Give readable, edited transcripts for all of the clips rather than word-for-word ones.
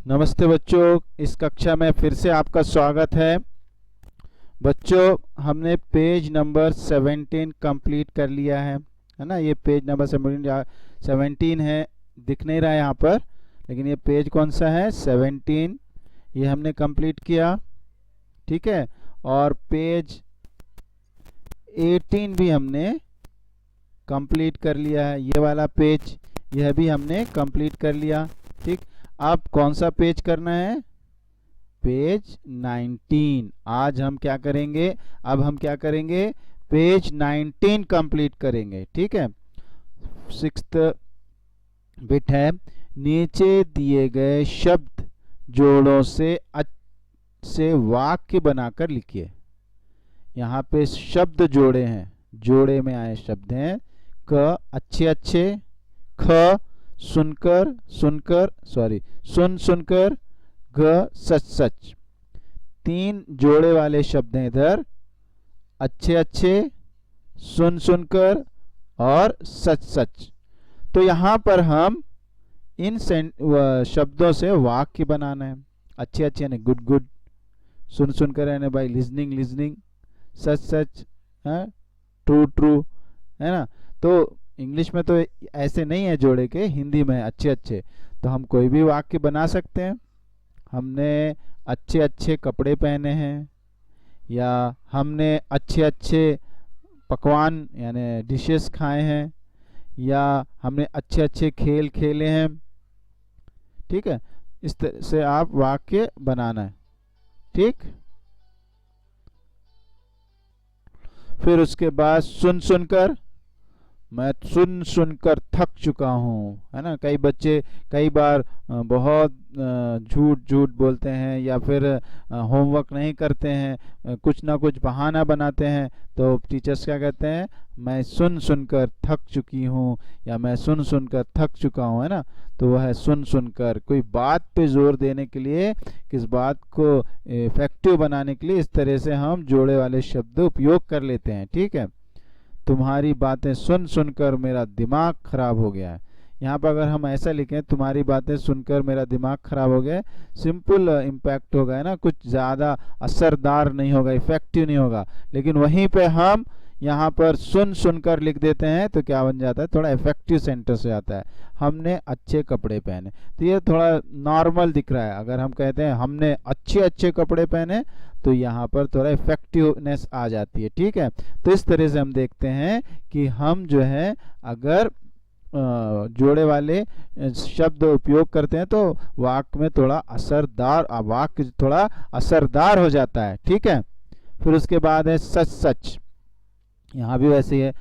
नमस्ते बच्चों, इस कक्षा में फिर से आपका स्वागत है। बच्चों, हमने पेज नंबर 17 कंप्लीट कर लिया है ना। ये पेज नंबर 17 है, दिख नहीं रहा है यहाँ पर, लेकिन ये पेज कौन सा है? 17। ये हमने कंप्लीट किया, ठीक है। और पेज 18 भी हमने कंप्लीट कर लिया है। ये वाला पेज, यह भी हमने कंप्लीट कर लिया, ठीक। अब कौन सा पेज करना है? पेज 19। आज हम क्या करेंगे? अब हम क्या करेंगे? पेज 19 कंप्लीट करेंगे, ठीक है। 6th बिट है, नीचे दिए गए शब्द जोड़ों से वाक्य बनाकर लिखिए। यहाँ पे शब्द जोड़े हैं, जोड़े में आए शब्द हैं। क अच्छे अच्छे, ख सुनकर सुनकर सुन सुनकर, ग सच सच। 3 जोड़े वाले शब्द हैं इधर, अच्छे अच्छे, सुन सुनकर और सच सच। तो यहाँ पर हम इन शब्दों से वाक्य बनाना है। अच्छे अच्छे यानी गुड गुड, सुन सुनकर यानी बाय लिजनिंग लिजनिंग, सच सच है, ट्रू ट्रू, है ना। तो इंग्लिश में तो ऐसे नहीं है जोड़े के, हिंदी में अच्छे अच्छे। तो हम कोई भी वाक्य बना सकते हैं। हमने अच्छे अच्छे कपड़े पहने हैं, या हमने अच्छे अच्छे पकवान यानी डिशेस खाए हैं, या हमने अच्छे अच्छे खेल खेले हैं, ठीक है। इस तरह से आप वाक्य बनाना है, ठीक। फिर उसके बाद सुन सुनकर, मैं सुन सुनकर थक चुका हूँ, है ना। कई बच्चे कई बार बहुत झूठ झूठ बोलते हैं, या फिर होमवर्क नहीं करते हैं, कुछ ना कुछ बहाना बनाते हैं। तो टीचर्स क्या कहते हैं? मैं सुन सुनकर थक चुकी हूँ, या मैं सुन सुनकर थक चुका हूँ, है ना। तो वह है सुन सुनकर। कोई बात पे जोर देने के लिए, किस बात को इफेक्टिव बनाने के लिए इस तरह से हम जोड़े वाले शब्द उपयोग कर लेते हैं, ठीक है। तुम्हारी बातें सुन सुनकर मेरा दिमाग खराब हो गया है। यहाँ पर अगर हम ऐसा लिखें, तुम्हारी बातें सुनकर मेरा दिमाग खराब हो गया है, सिंपल इम्पैक्ट होगा, है ना। कुछ ज़्यादा असरदार नहीं होगा, इफेक्टिव नहीं होगा। लेकिन वहीं पे हम यहाँ पर सुन सुनकर लिख देते हैं तो क्या बन जाता है? थोड़ा इफेक्टिव सेंटेंस हो जाता है। हमने अच्छे कपड़े पहने, तो ये थोड़ा नॉर्मल दिख रहा है। अगर हम कहते हैं हमने अच्छे अच्छे कपड़े पहने, तो यहाँ पर थोड़ा इफेक्टिवनेस आ जाती है, ठीक है। तो इस तरह से हम देखते हैं कि हम जो है अगर जोड़े वाले शब्द उपयोग करते हैं तो वाक्य में थोड़ा असरदार, वाक्य थोड़ा असरदार हो जाता है, ठीक है। फिर उसके बाद है सच सच। यहाँ भी वैसे ही है,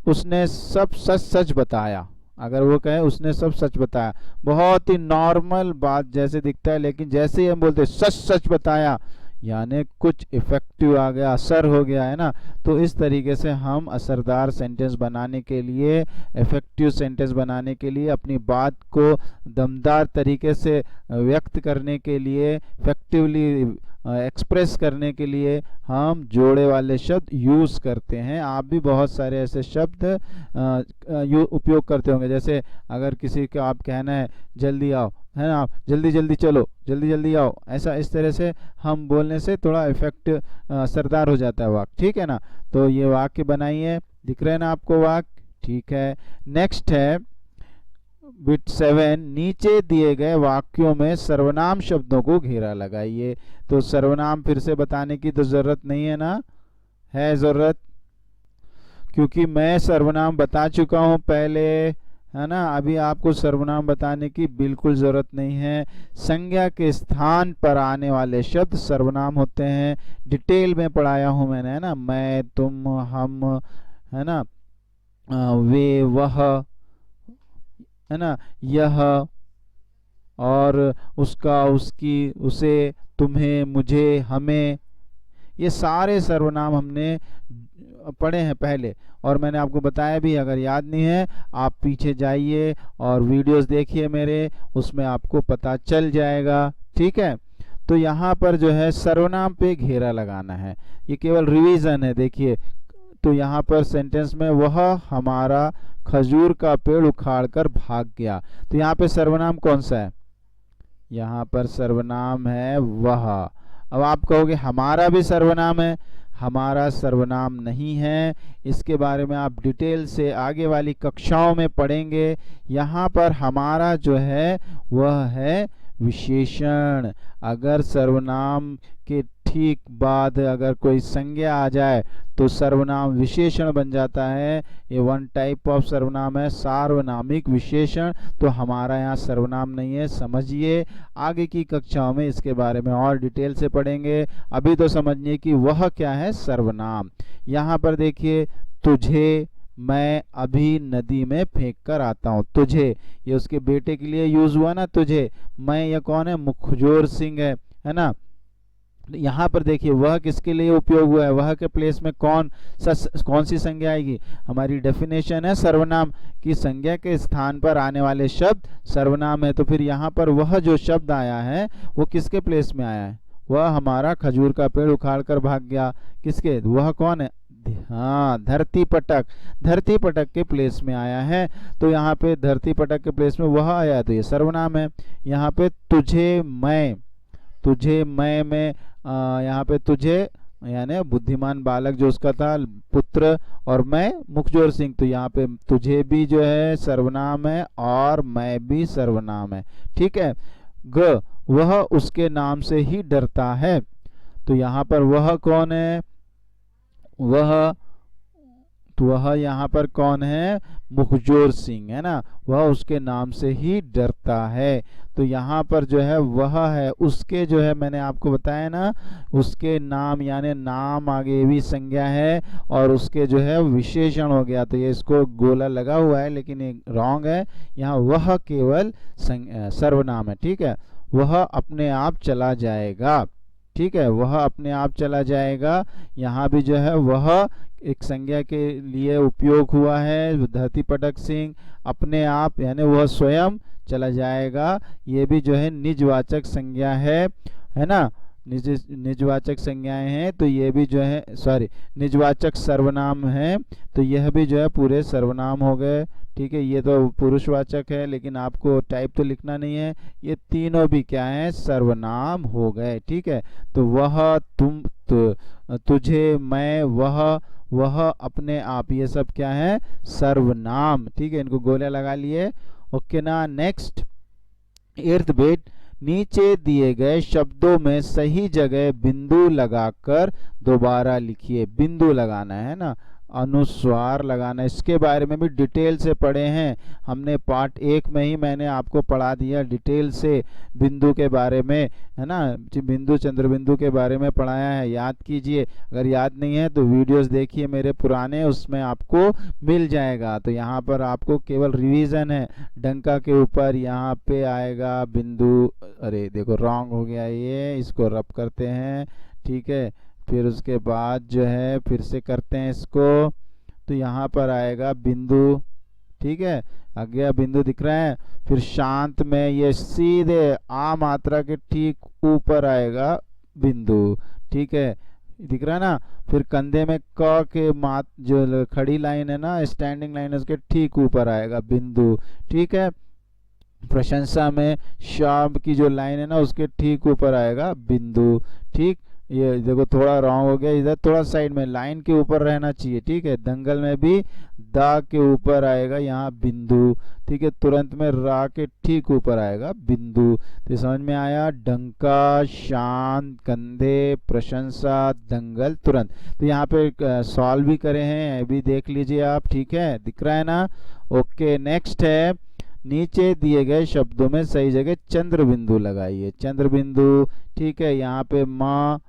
उसने सब सच सच बताया। अगर वो कहे उसने सब सच बताया, बहुत ही नॉर्मल बात जैसे दिखता है, लेकिन जैसे ही हम बोलते सच सच बताया, यानी कुछ इफेक्टिव आ गया, असर हो गया, है ना। तो इस तरीके से हम असरदार सेंटेंस बनाने के लिए, इफेक्टिव सेंटेंस बनाने के लिए, अपनी बात को दमदार तरीके से व्यक्त करने के लिए, इफेक्टिवली एक्सप्रेस करने के लिए हम जोड़े वाले शब्द यूज़ करते हैं। आप भी बहुत सारे ऐसे शब्द उपयोग करते होंगे। जैसे अगर किसी को आप कहना है जल्दी आओ, है ना, आप जल्दी जल्दी चलो, जल्दी जल्दी आओ, ऐसा इस तरह से हम बोलने से थोड़ा इफेक्ट असरदार हो जाता है वाक्य, ठीक है ना। तो ये वाक्य बनाइए, दिख रहे हैं ना आपको वाक्य, ठीक है। नेक्स्ट है बिट 7, नीचे दिए गए वाक्यों में सर्वनाम शब्दों को घेरा लगाइए। तो सर्वनाम फिर से बताने की तो जरूरत नहीं है ना, है जरूरत, क्योंकि मैं सर्वनाम बता चुका हूं पहले, है ना। अभी आपको सर्वनाम बताने की बिल्कुल जरूरत नहीं है। संज्ञा के स्थान पर आने वाले शब्द सर्वनाम होते हैं। डिटेल में पढ़ाया हूं मैंने, है ना। मैं, तुम, हम, है ना, वे, वह, है ना, यह, और उसका, उसकी, उसे, तुम्हें, मुझे, हमें, ये सारे सर्वनाम हमने पढ़े हैं पहले, और मैंने आपको बताया भी। अगर याद नहीं है, आप पीछे जाइए और वीडियोस देखिए मेरे, उसमें आपको पता चल जाएगा, ठीक है। तो यहाँ पर जो है सर्वनाम पे घेरा लगाना है, ये केवल रिवीजन है। देखिए, तो यहाँ पर सेंटेंस में वह हमारा खजूर का पेड़ उखाड़कर भाग गया, तो यहाँ पे सर्वनाम कौन सा है? यहाँ पर सर्वनाम है वह। अब आप कहोगे हमारा भी सर्वनाम है, हमारा सर्वनाम नहीं है, इसके बारे में आप डिटेल से आगे वाली कक्षाओं में पढ़ेंगे। यहाँ पर हमारा जो है वह है विशेषण। अगर सर्वनाम के ठीक बाद अगर कोई संज्ञा आ जाए तो सर्वनाम विशेषण बन जाता है। ये वन टाइप ऑफ सर्वनाम है, सार्वनामिक विशेषण। तो हमारा यहाँ सर्वनाम नहीं है, समझिए। आगे की कक्षाओं में इसके बारे में और डिटेल से पढ़ेंगे। अभी तो समझिए कि वह क्या है, सर्वनाम। यहाँ पर देखिए, तुझे मैं अभी नदी में फेंक कर आता हूँ। तुझे, ये उसके बेटे के लिए यूज हुआ ना, तुझे। मैं, ये कौन है, मुखजोर सिंह है ना। यहाँ पर देखिए वह किसके लिए उपयोग हुआ है, वह के प्लेस में कौन सी संज्ञा आएगी, हमारी डेफिनेशन है सर्वनाम की संज्ञा के स्थान पर आने वाले शब्द सर्वनाम है। तो फिर यहाँ पर वह जो शब्द आया है वो किसके प्लेस में आया है, वह हमारा खजूर का पेड़ उखाड़ कर भाग गया, किसके, वह कौन है, हाँ, धरती पटक। धरती पटक के प्लेस में आया है। तो यहाँ पे धरती पटक के प्लेस में वह आया तो ये सर्वनाम है। यहाँ पे तुझे मैं, तुझे मैं में यहाँ पे तुझे यानी बुद्धिमान बालक जो उसका था पुत्र, और मैं मुखजोर सिंह। तो यहाँ पे तुझे भी जो है सर्वनाम है और मैं भी सर्वनाम है, ठीक है। ग, वह उसके नाम से ही डरता है। तो यहाँ पर वह कौन है, वह, तो वह यहाँ पर कौन है, मुखजोर सिंह, है ना। वह उसके नाम से ही डरता है। तो यहाँ पर जो है वह है, उसके जो है मैंने आपको बताया ना, उसके नाम यानी नाम आगे भी संज्ञा है और उसके जो है विशेषण हो गया। तो ये इसको गोला लगा हुआ है लेकिन ये रॉन्ग है। यहाँ वह केवल सर्वनाम है, ठीक है। वह अपने आप चला जाएगा, ठीक है, वह अपने आप चला जाएगा। यहाँ भी जो है वह एक संज्ञा के लिए उपयोग हुआ है। धरती पटक सिंह अपने आप यानी वह स्वयं चला जाएगा। ये भी जो है निजवाचक संज्ञा है ना, निजवाचक संज्ञाएं हैं। तो ये भी जो है निजवाचक सर्वनाम है। तो यह भी जो है पूरे सर्वनाम हो गए, ठीक है। ये तो पुरुषवाचक है लेकिन आपको टाइप तो लिखना नहीं है। ये तीनों भी क्या है, सर्वनाम हो गए, ठीक है। तो वह, तुम, तुझे, मैं, वह अपने आप, ये सब क्या है, सर्वनाम, ठीक है। इनको गोले लगा लिए, ओके ना। नेक्स्ट, इर्द गिर्द नीचे दिए गए शब्दों में सही जगह बिंदु लगाकर दोबारा लिखिए। बिंदु लगाना है ना, अनुस्वार लगाना, इसके बारे में भी डिटेल से पढ़े हैं हमने। पार्ट 1 में ही मैंने आपको पढ़ा दिया डिटेल से बिंदु के बारे में, है ना। बिंदु चंद्रबिंदु के बारे में पढ़ाया है, याद कीजिए। अगर याद नहीं है तो वीडियोस देखिए मेरे पुराने, उसमें आपको मिल जाएगा। तो यहाँ पर आपको केवल रिवीजन है। डंका के ऊपर यहाँ पे आएगा बिंदु, अरे देखो रॉन्ग हो गया ये, इसको रब करते हैं, ठीक है। फिर उसके बाद जो है फिर से करते हैं इसको, तो यहाँ पर आएगा बिंदु, ठीक है। आगे बिंदु दिख रहा है। फिर शांत में ये सीधे आ मात्रा के ठीक ऊपर आएगा बिंदु, ठीक है, दिख रहा है ना। फिर कंधे में क के जो खड़ी लाइन है ना, स्टैंडिंग लाइन है, उसके ठीक ऊपर आएगा बिंदु, ठीक है। प्रशंसा में शाम की जो लाइन है ना, उसके ठीक ऊपर आएगा बिंदु, ठीक। ये देखो थोड़ा रॉन्ग हो गया, इधर थोड़ा साइड में लाइन के ऊपर रहना चाहिए, ठीक है। दंगल में भी दा के ऊपर आएगा यहाँ बिंदु, ठीक है। तुरंत में रा के ठीक ऊपर आएगा बिंदु। तो समझ में आया, डंका, शांत, कंधे, प्रशंसा, दंगल, तुरंत। तो यहाँ पे सॉल्व भी करे हैं, अभी देख लीजिए आप, ठीक है, दिख रहा है ना। ओके, नेक्स्ट है, नीचे दिए गए शब्दों में सही जगह चंद्र बिंदु लगाइए। चंद्र बिंदु, ठीक है। यहाँ पे माँ,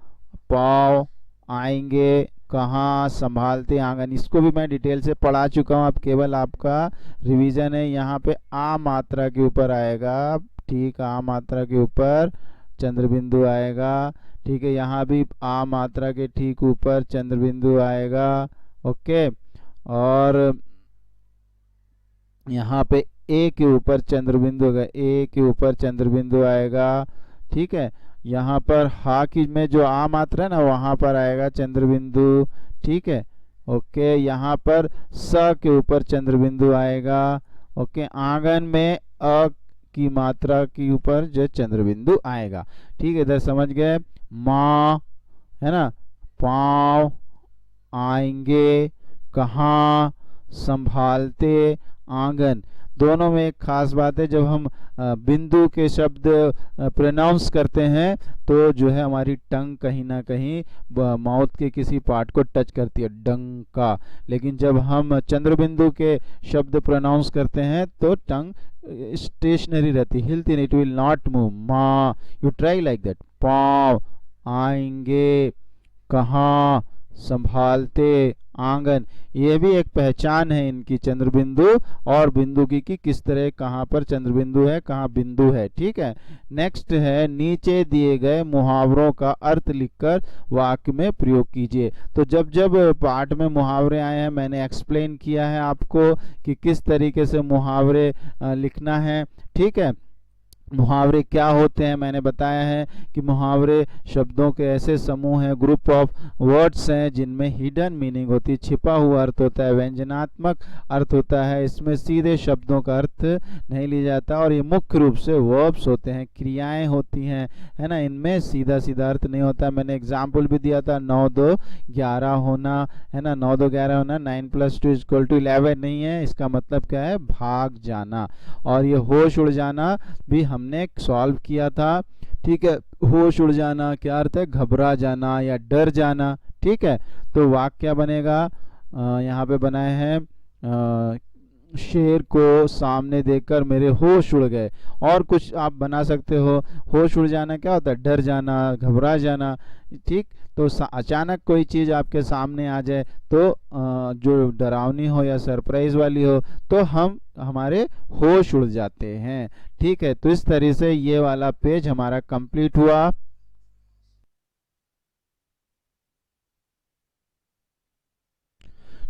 पाव, आएंगे, कहाँ, संभालते आंगन, इसको भी मैं डिटेल से पढ़ा चुका हूँ। अब केवल आपका रिवीजन है। यहाँ पे आ मात्रा के ऊपर आएगा, ठीक, आ मात्रा के ऊपर चंद्र बिंदु आएगा, ठीक है। यहाँ भी आ मात्रा के ठीक ऊपर चंद्र बिंदु आएगा, ओके। और यहाँ पे ए के ऊपर चंद्र बिंदु होगा, ए के ऊपर चंद्र बिंदु आएगा, ठीक है। यहाँ पर हा की में जो आ मात्रा है ना, वहां पर आएगा चंद्र बिंदु, ठीक है, ओके। यहाँ पर स के ऊपर चंद्र बिंदु आएगा, ओके। आंगन में अ की मात्रा के ऊपर जो चंद्र बिंदु आएगा। ठीक है, इधर समझ गए। माँ, है ना, पाँव, आएंगे, कहाँ, संभालते, आंगन। दोनों में एक खास बात है, जब हम बिंदु के शब्द प्रोनाउंस करते हैं तो जो है हमारी टंग कहीं ना कहीं माउथ के किसी पार्ट को टच करती है, डंका। लेकिन जब हम चंद्र बिंदु के शब्द प्रोनाउंस करते हैं तो टंग स्टेशनरी रहती, हिलती नहीं, इट विल नॉट मूव। माँ, यू ट्राई लाइक दैट। पाँव, आएंगे, कहाँ, संभालते, आंगन। ये भी एक पहचान है इनकी, चंद्र बिंदु और बिंदु की किस तरह कहाँ पर चंद्र बिंदु है, कहाँ बिंदु है। ठीक है, नेक्स्ट है, नीचे दिए गए मुहावरों का अर्थ लिखकर वाक्य में प्रयोग कीजिए। तो जब जब पाठ में मुहावरे आए हैं मैंने एक्सप्लेन किया है आपको कि किस तरीके से मुहावरे लिखना है। ठीक है, मुहावरे क्या होते हैं मैंने बताया है कि मुहावरे शब्दों के ऐसे समूह हैं, ग्रुप ऑफ वर्ड्स हैं जिनमें हिडन मीनिंग होती है, छिपा हुआ अर्थ होता है, व्यंजनात्मक अर्थ होता है, इसमें सीधे शब्दों का अर्थ नहीं लिया जाता, और ये मुख्य रूप से वर्ब्स होते हैं, क्रियाएं होती हैं, है ना, इनमें सीधा सीधा अर्थ नहीं होता। मैंने एग्जाम्पल भी दिया था, 9 2 11 होना, है ना, 9 2 11 होना, 9 + 2 = 11 नहीं है, इसका मतलब क्या है, भाग जाना। और ये होश उड़ जाना भी हमने सॉल्व किया था। ठीक है, होश उड़ जाना क्या अर्थ है, घबरा जाना या डर जाना। ठीक है, तो वाक्य बनेगा, यहाँ पे बनाए हैं, शेर को सामने देखकर मेरे होश उड़ गए। और कुछ आप बना सकते हो, होश उड़ जाना क्या होता है, डर जाना, घबरा जाना। ठीक, तो अचानक कोई चीज़ आपके सामने आ जाए तो जो डरावनी हो या सरप्राइज वाली हो तो हमारे होश उड़ जाते हैं। ठीक है, तो इस तरह से ये वाला पेज हमारा कंप्लीट हुआ।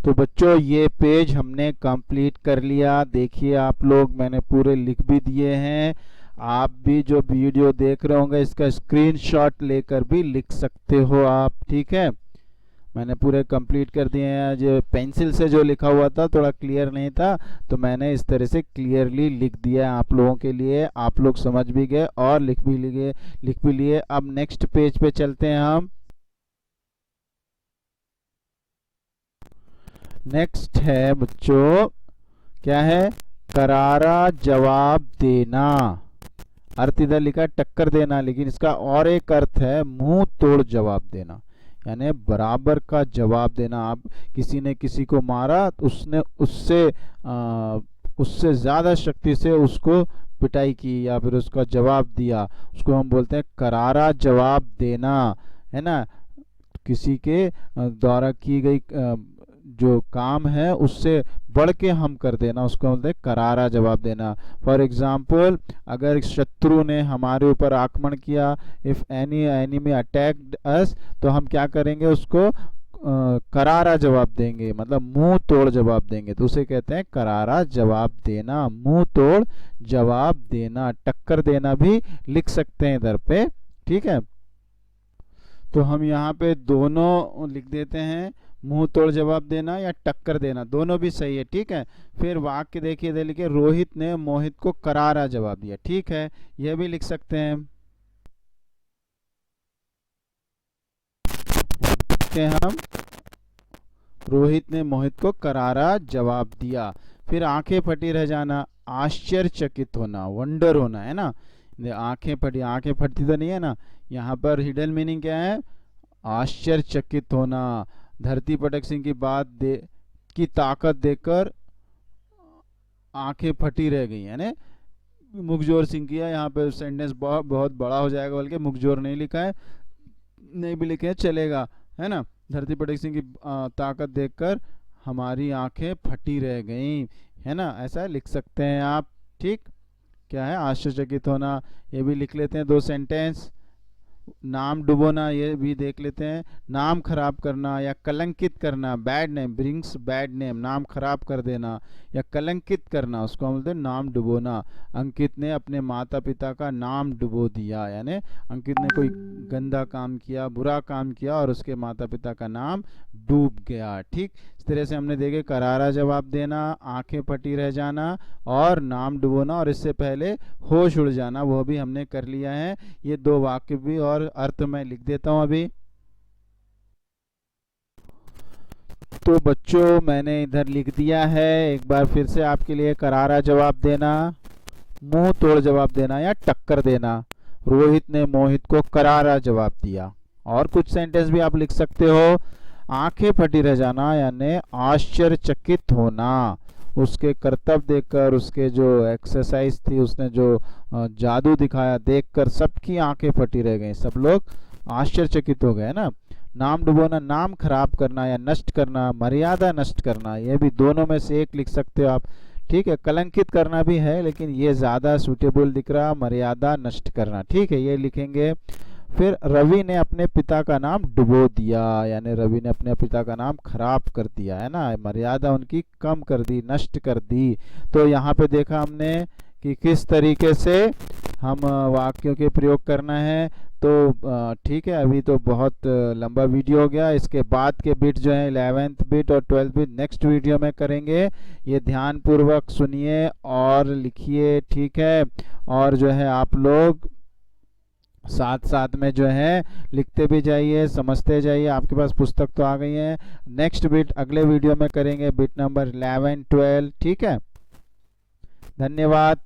तो बच्चों ये पेज हमने कंप्लीट कर लिया। देखिए आप लोग, मैंने पूरे लिख भी दिए हैं। आप भी जो वीडियो देख रहे होंगे इसका स्क्रीनशॉट लेकर भी लिख सकते हो आप। ठीक है, मैंने पूरे कंप्लीट कर दिए हैं। जो पेंसिल से जो लिखा हुआ था थोड़ा क्लियर नहीं था तो मैंने इस तरह से क्लियरली लिख दिया आप लोगों के लिए। आप लोग समझ भी गए और लिख भी लिए। अब नेक्स्ट पेज पे चलते हैं हम। नेक्स्ट है बच्चों, क्या है, करारा जवाब देना। अर्थ इधर लिखा है टक्कर देना, लेकिन इसका और एक अर्थ है मुंह तोड़ जवाब देना, यानी बराबर का जवाब देना। आप किसी ने किसी को मारा, उसने उससे ज्यादा शक्ति से उसको पिटाई की या फिर उसका जवाब दिया, उसको हम बोलते हैं करारा जवाब देना, है ना। किसी के द्वारा की गई जो काम है उससे बढ़ के हम कर देना, उसको बोलते हैं करारा जवाब देना। फॉर एग्जाम्पल, अगर शत्रु ने हमारे ऊपर आक्रमण किया, इफ एनी एनिमी अटैक्ड अस, तो हम क्या करेंगे, उसको करारा जवाब देंगे, मतलब मुंह तोड़ जवाब देंगे, तो उसे कहते हैं करारा जवाब देना, मुंह तोड़ जवाब देना। टक्कर देना भी लिख सकते हैं इधर पे। ठीक है, तो हम यहाँ पे दोनों लिख देते हैं, मुंह तोड़ जवाब देना या टक्कर देना, दोनों भी सही है। ठीक है, फिर वाक्य देखिए इधर लिखे, रोहित ने मोहित को करारा जवाब दिया। ठीक है, यह भी लिख सकते हैं हम, रोहित ने मोहित को करारा जवाब दिया। फिर आंखें फटी रह जाना, आश्चर्यचकित होना, वंडर होना, है ना। आंखें फटी, आंखें फटती तो नहीं है ना, यहाँ पर हिडन मीनिंग क्या है, आश्चर्यचकित होना। धरती पटक सिंह की ताकत देखकर आंखें फटी रह गई, यानी मुखजोर सिंह किया। यहाँ पे सेंटेंस बहुत बड़ा हो जाएगा, बल्कि मुखजोर नहीं लिखा है, नहीं भी लिखे चलेगा, है ना। धरती पटक सिंह की ताकत देखकर हमारी आंखें फटी रह गई, है ना, ऐसा लिख सकते हैं आप। ठीक, क्या है, आश्चर्यचकित होना, ये भी लिख लेते हैं 2 सेंटेंस। नाम डुबोना ये भी देख लेते हैं। नाम खराब करना या कलंकित करना, bad name, brings bad name, नाम खराब कर देना या कलंकित करना, उसको हम बोलते हैं नाम डुबोना। अंकित ने अपने माता पिता का नाम डुबो दिया, यानी अंकित ने कोई गंदा काम किया, बुरा काम किया और उसके माता पिता का नाम डूब गया। ठीक, इस तरह से हमने देखे करारा जवाब देना, आंखें फटी रह जाना और नाम डुबोना, और इससे पहले होश उड़ जाना, वो भी हमने कर लिया है। ये 2 वाक्य भी और अर्थ मैं लिख देता हूं अभी। तो बच्चों मैंने इधर लिख दिया है, एक बार फिर से आपके लिए। करारा जवाब देना, मुंह तोड़ जवाब देना या टक्कर देना। रोहित ने मोहित को करारा जवाब दिया। और कुछ सेंटेंस भी आप लिख सकते हो। आंखें फटी रह जाना यानी आश्चर्यचकित होना, उसके कर्तव्य देखकर, उसके जो एक्सरसाइज थी, उसने जो जादू दिखाया देखकर सबकी आंखें फटी रह गई, सब लोग आश्चर्यचकित हो गए ना। नाम डुबोना, नाम खराब करना या नष्ट करना, मर्यादा नष्ट करना, ये भी दोनों में से एक लिख सकते हो आप। ठीक है, कलंकित करना भी है लेकिन ये ज़्यादा सूटेबल दिख रहा, मर्यादा नष्ट करना। ठीक है, ये लिखेंगे। फिर रवि ने अपने पिता का नाम डुबो दिया, यानी रवि ने अपने पिता का नाम खराब कर दिया, है ना, मर्यादा उनकी कम कर दी, नष्ट कर दी। तो यहाँ पे देखा हमने कि किस तरीके से हम वाक्यों के प्रयोग करना है। तो ठीक है, अभी तो बहुत लंबा वीडियो हो गया। इसके बाद के बिट जो है 11th बिट और 12th बिट नेक्स्ट वीडियो में करेंगे। ये ध्यान पूर्वक सुनिए और लिखिए। ठीक है, और जो है आप लोग साथ साथ में जो है लिखते भी जाइए, समझते जाइए। आपके पास पुस्तक तो आ गई है। नेक्स्ट बिट अगले वीडियो में करेंगे, बिट नंबर 11 12। ठीक है, धन्यवाद।